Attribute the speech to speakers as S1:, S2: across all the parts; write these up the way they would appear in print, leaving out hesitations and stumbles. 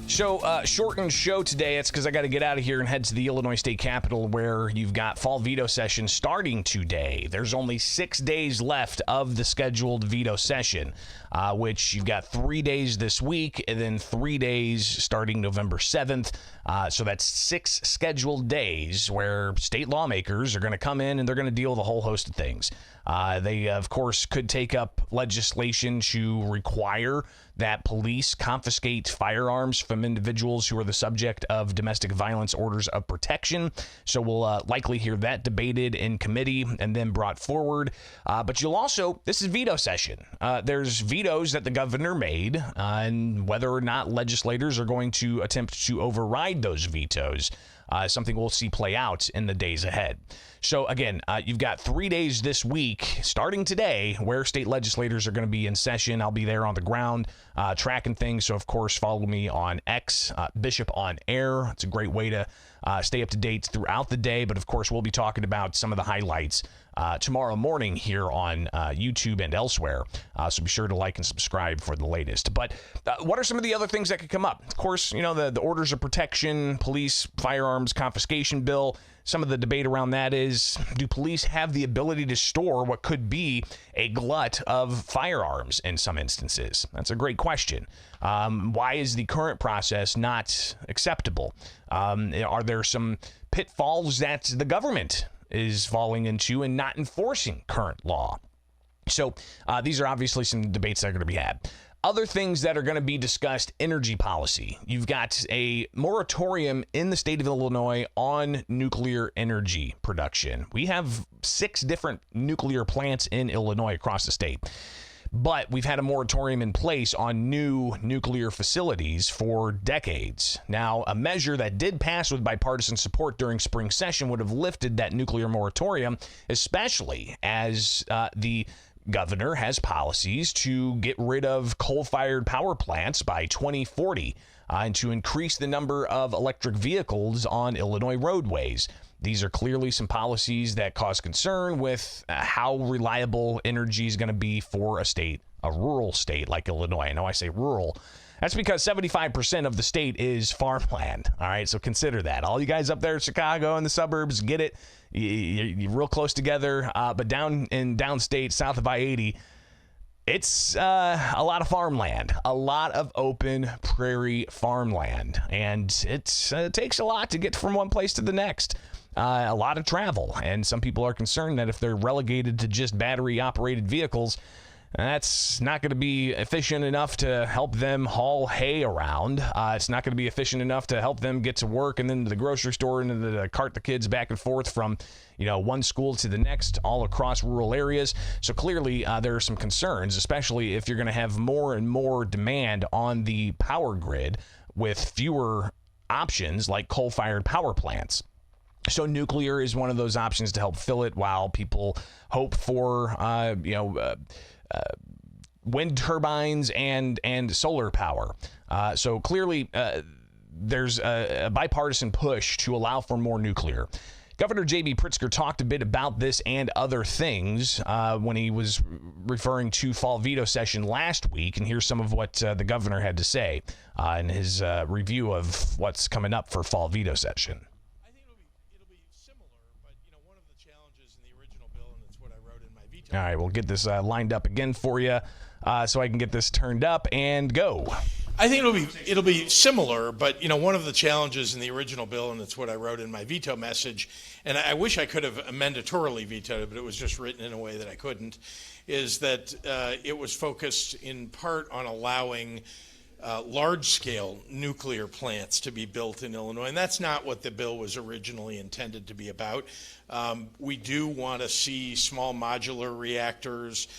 S1: So, shortened show today. It's because I got to get out of here and head to the Illinois State Capitol, where you've got fall veto session starting today. There's only 6 days left of the scheduled veto session, which you've got 3 days this week and then 3 days starting November 7th. So that's 6 scheduled days where state lawmakers are going to come in and they're going to deal with a whole host of things. They, of course, could take up legislation to require that police confiscate firearms from individuals who are the subject of domestic violence orders of protection. So we'll likely hear that debated in committee and then brought forward. But you'll also, this is veto session. There's vetoes that the governor made, and whether or not legislators are going to attempt to override those vetoes. Something we'll see play out in the days ahead. So again, you've got 3 days this week, starting today, where state legislators are going to be in session. I'll be there on the ground, tracking things. So of course, follow me on X, Bishop on Air. It's a great way to stay up to date throughout the day. But of course, we'll be talking about some of the highlights tomorrow morning here on YouTube and elsewhere. So be sure to like and subscribe for the latest. But what are some of the other things that could come up? Of course, you know, the orders of protection, police firearms confiscation bill. Some of the debate around that is, do police have the ability to store what could be a glut of firearms in some instances? That's a great question. Why is the current process not acceptable? Are there some pitfalls that the government is falling into and not enforcing current law? So these are obviously some debates that are going to be had. Other things that are going to be discussed: energy policy. You've got a moratorium in the state of Illinois on nuclear energy production. We have 6 different nuclear plants in Illinois across the state. But we've had a moratorium in place on new nuclear facilities for decades. Now, a measure that did pass with bipartisan support during spring session would have lifted that nuclear moratorium, especially as the governor has policies to get rid of coal-fired power plants by 2040 and to increase the number of electric vehicles on Illinois roadways. These are clearly some policies that cause concern with how reliable energy is going to be for a rural state like Illinois. I know I say rural. That's because 75% of the state is farmland. All right, so consider that. All you guys up there in Chicago and the suburbs, get it. You're real close together. But down in downstate, south of I-80, it's a lot of farmland, a lot of open prairie farmland. And it takes a lot to get from one place to the next. A lot of travel. And some people are concerned that if they're relegated to just battery-operated vehicles, that's not going to be efficient enough to help them haul hay around. It's not going to be efficient enough to help them get to work and then to the grocery store and to cart the kids back and forth from, one school to the next all across rural areas. So clearly there are some concerns, especially if you're going to have more and more demand on the power grid with fewer options like coal-fired power plants. So nuclear is one of those options to help fill it while people hope for, wind turbines and solar power. So clearly there's a bipartisan push to allow for more nuclear. Governor J.B. Pritzker talked a bit about this and other things when he was referring to fall veto session last week. And here's some of what the governor had to say in his review of what's coming up for fall veto session. All right, we'll get this lined up again for you so I can get this turned up and go.
S2: I think it'll be similar, but one of the challenges in the original bill, and it's what I wrote in my veto message, and I wish I could have mandatorily vetoed it, but it was just written in a way that I couldn't, is that it was focused in part on allowing large-scale nuclear plants to be built in Illinois, and that's not what the bill was originally intended to be about. We do want to see small modular reactors,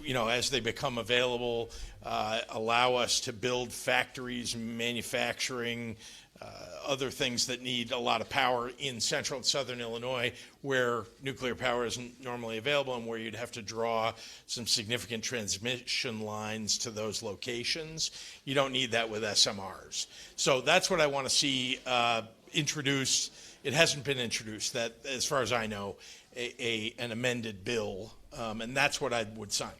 S2: as they become available, allow us to build factories, manufacturing, other things that need a lot of power in central and southern Illinois, where nuclear power isn't normally available and where you'd have to draw some significant transmission lines to those locations. You don't need that with SMRs. So that's what I want to see introduced. It hasn't been introduced, that, as far as I know, an amended bill, and that's what I would sign.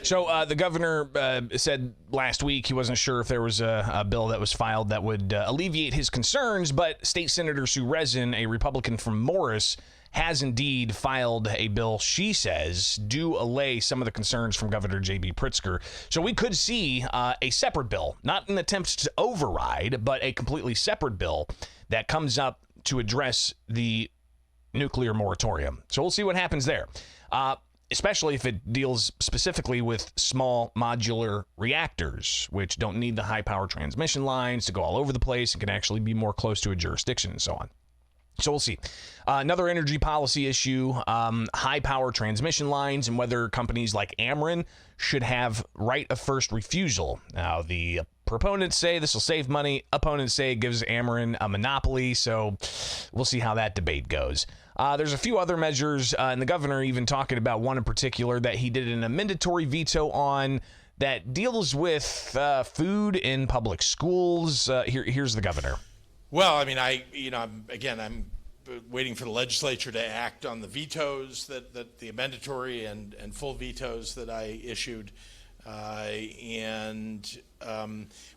S1: So the governor said last week he wasn't sure if there was a bill that was filed that would alleviate his concerns, but State Senator Sue Rezin, a Republican from Morris, has indeed filed a bill she says do allay some of the concerns from Governor J.B. Pritzker. So we could see a separate bill, not an attempt to override, but a completely separate bill that comes up to address the nuclear moratorium. So we'll see what happens there. Especially if it deals specifically with small modular reactors, which don't need the high power transmission lines to go all over the place and can actually be more close to a jurisdiction and so on. So we'll see. Another energy policy issue, high power transmission lines and whether companies like Ameren should have right of first refusal. Now, the proponents say this will save money. Opponents say it gives Ameren a monopoly. So we'll see how that debate goes. There's a few other measures, and the governor even talking about one in particular that he did an mandatory veto on that deals with food in public schools. Here's the governor.
S2: Well, I mean, I'm waiting for the legislature to act on the vetoes that the mandatory and full vetoes that I issued.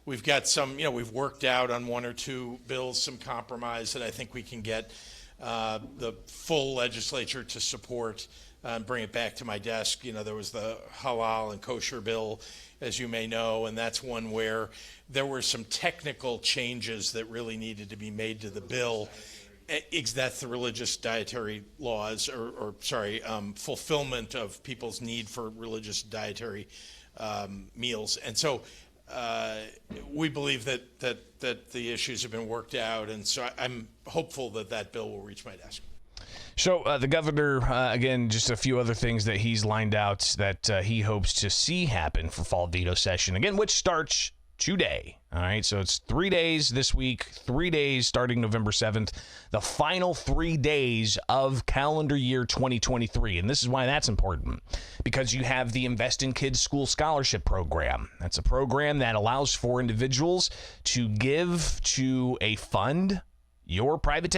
S2: We've got some, we've worked out on one or two bills, some compromise that I think we can get the full legislature to support and bring it back to my desk. There was the halal and kosher bill, as you may know, and that's one where there were some technical changes that really needed to be made to the bill. That's the religious dietary laws, fulfillment of people's need for religious dietary meals. And so we believe that the issues have been worked out, and so I'm hopeful that bill will reach my desk.
S1: So the governor, again, just a few other things that he's lined out that he hopes to see happen for fall veto session, again, which starts today. All right, so it's 3 days this week, 3 days starting November 7th, the final 3 days of calendar year 2023. And this is why that's important, because you have the Invest in Kids School Scholarship Program. That's a program that allows for individuals to give to a fund your private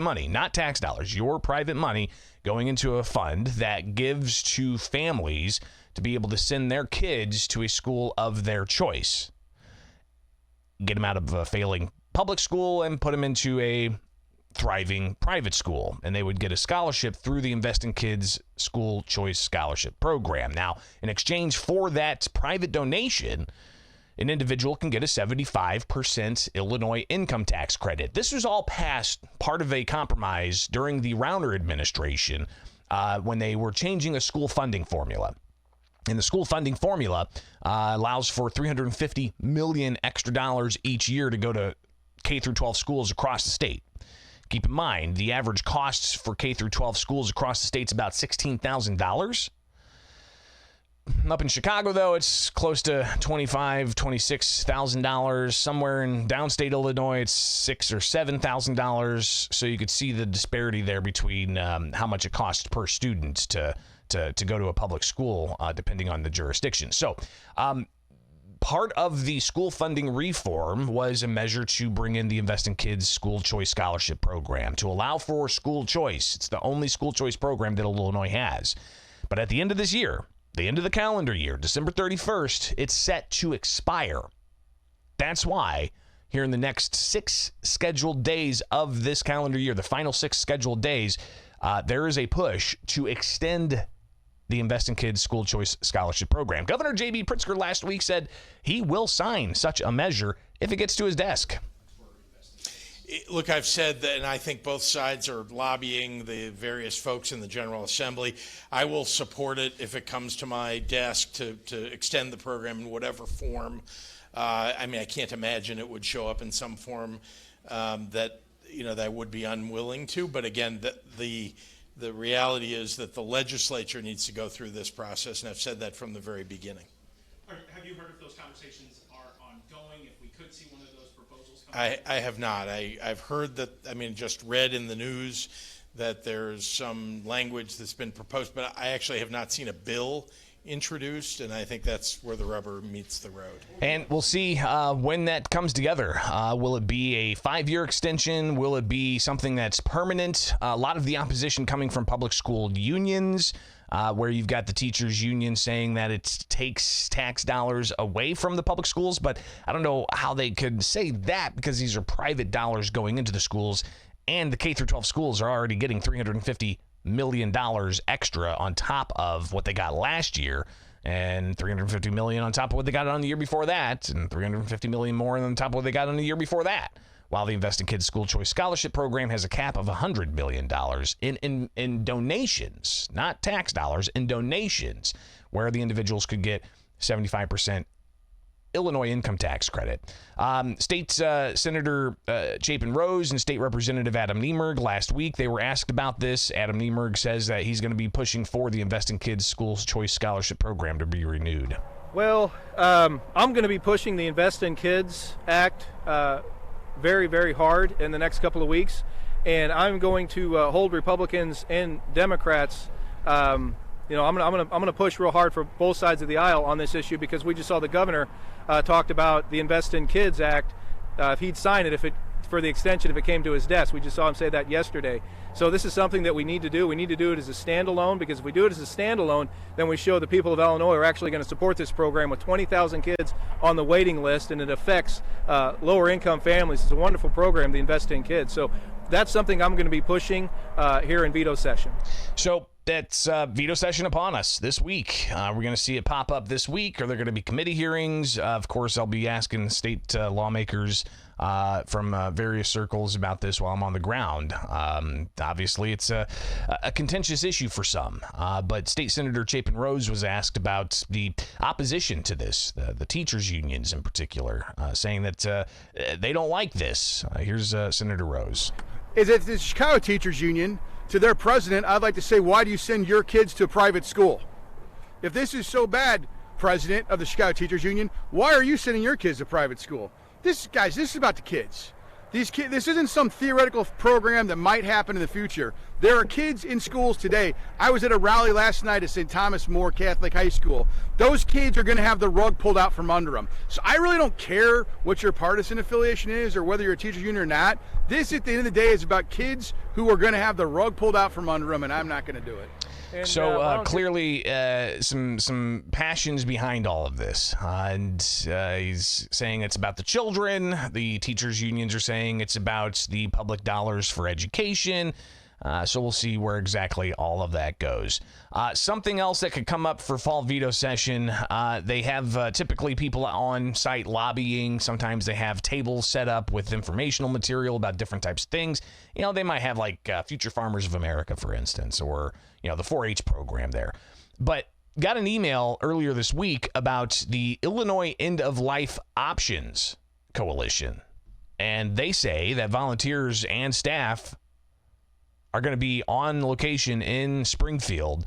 S1: money, not tax dollars, your private money going into a fund that gives to families to be able to send their kids to a school of their choice. Get them out of a failing public school and put them into a thriving private school. And they would get a scholarship through the Invest in Kids School Choice Scholarship Program. Now, in exchange for that private donation, an individual can get a 75% Illinois income tax credit. This was all passed part of a compromise during the Rauner administration when they were changing a school funding formula. And the school funding formula allows for $350 million extra dollars each year to go to K through 12 schools across the state. Keep in mind, the average costs for K through 12 schools across the state is about $16,000. Up in Chicago, though, it's close to $25,000, $26,000. Somewhere in downstate Illinois, it's $6,000 or $7,000. So you could see the disparity there between how much it costs per student to go to a public school, depending on the jurisdiction. So part of the school funding reform was a measure to bring in the Invest in Kids School Choice Scholarship Program to allow for school choice. It's the only school choice program that Illinois has. But at the end of this year, the end of the calendar year, December 31st, it's set to expire. That's why here in the next 6 scheduled days of this calendar year, the final 6 scheduled days, there is a push to extend the Invest in Kids School Choice Scholarship Program. Governor J.B. Pritzker last week said he will sign such a measure if it gets to his desk.
S2: Look, I've said that, and I think both sides are lobbying the various folks in the General Assembly. I will support it if it comes to my desk to extend the program in whatever form. I can't imagine it would show up in some form that I would be unwilling to. But again, the reality is that the legislature needs to go through this process, and I've said that from the very beginning.
S3: Have you heard if those conversations are ongoing, if we could see one of those proposals come
S2: I have not. I've heard that, just read in the news that there's some language that's been proposed, but I actually have not seen a bill introduced, and I think that's where the rubber meets the road.
S1: And we'll see when that comes together. Will it be a 5-year extension? Will it be something that's permanent? A lot of the opposition coming from public school unions. where you've got the teachers union saying that it takes tax dollars away from the public schools. But I don't know how they could say that, because these are private dollars going into the schools, and the K through 12 schools are already getting $350 million extra on top of what they got last year, and $350 million on top of what they got on the year before that, and $350 million more on top of what they got on the year before that. While the Invest in Kids School Choice Scholarship Program has a cap of $100 million in donations, not tax dollars, in donations, where the individuals could get 75% Illinois income tax credit. State Senator Chapin Rose and State Representative Adam Niemerg last week, they were asked about this. Adam Niemerg says that he's going to be pushing for the Invest in Kids Schools Choice Scholarship Program to be renewed.
S4: Well, I'm going to be pushing the Invest in Kids Act very, very hard in the next couple of weeks, and I'm going to hold Republicans and Democrats. I'm going to push real hard for both sides of the aisle on this issue, because we just saw the governor talked about the Invest in Kids Act. If he'd sign it, for the extension, if it came to his desk. We just saw him say that yesterday. So this is something that we need to do. We need to do it as a standalone, because if we do it as a standalone, then we show the people of Illinois are actually going to support this program with 20,000 kids on the waiting list, and it affects lower income families. It's a wonderful program, the Invest in Kids. So that's something I'm going to be pushing here in veto session.
S1: So that's veto session upon us this week. We're going to see it pop up this week. Are there going to be committee hearings? Of course, I'll be asking state lawmakers from various circles about this while I'm on the ground. Obviously, it's a contentious issue for some, but State Senator Chapin Rose was asked about the opposition to this, the teachers unions in particular, saying that they don't like this. Here's Senator Rose.
S5: Is it the Chicago Teachers Union? To their president, I'd like to say, why do you send your kids to a private school? If this is so bad, president of the Chicago Teachers Union, why are you sending your kids to private school? This is about the kids. These kids, this isn't some theoretical program that might happen in the future. There are kids in schools today. I was at a rally last night at St. Thomas More Catholic High School. Those kids are going to have the rug pulled out from under them. So I really don't care what your partisan affiliation is or whether you're a teachers union or not. This, at the end of the day, is about kids who are going to have the rug pulled out from under them, and I'm not going to do it.
S4: And,
S1: so clearly some passions behind all of this. And he's saying it's about the children. The teachers unions are saying it's about the public dollars for education. So we'll see where exactly all of that goes. Something else that could come up for fall veto session, they have typically people on site lobbying. Sometimes they have tables set up with informational material about different types of things. You know, they might have like Future Farmers of America, for instance, or, you know, the 4-H program there. But got an email earlier this week about the Illinois End of Life Options Coalition. And they say that volunteers and staff are going to be on location in Springfield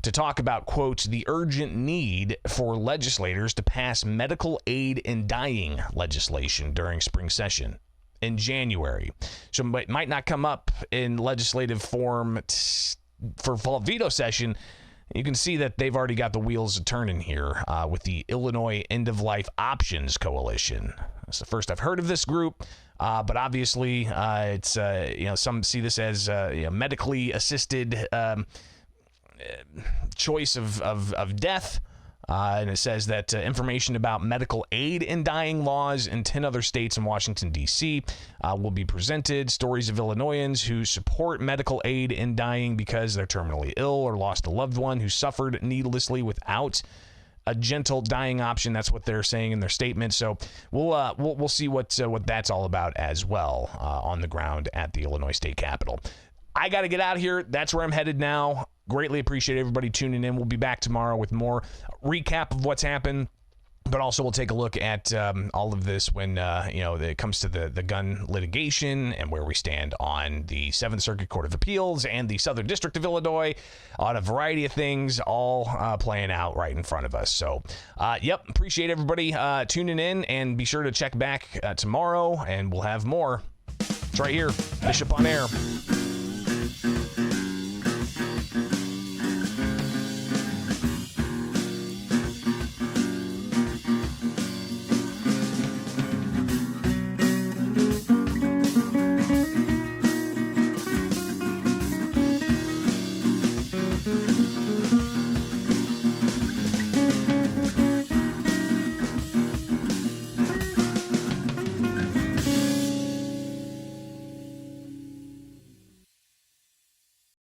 S1: to talk about, quote, the urgent need for legislators to pass medical aid in dying legislation during spring session in January. So it might not come up in legislative form for fall veto session. You can see that they've already got the wheels turning here with the Illinois End of Life Options Coalition. It's the first I've heard of this group. But obviously, it's some see this as medically assisted choice of death, and it says that information about medical aid in dying laws in 10 other states and Washington D.C. Will be presented. Stories of Illinoisans who support medical aid in dying because they're terminally ill or lost a loved one who suffered needlessly without a gentle dying option. That's what they're saying in their statement. So we'll see what that's all about as well on the ground at the Illinois State Capitol. I got to get out of here. That's where I'm headed now. Greatly appreciate everybody tuning in. We'll be back tomorrow with more recap of what's happened, but also we'll take a look at all of this when it comes to the gun litigation and where we stand on the 7th Circuit Court of Appeals and the Southern District of Illinois on a variety of things all playing out right in front of us. So, appreciate everybody tuning in, and be sure to check back tomorrow, and we'll have more. It's right here, Bishop on Air.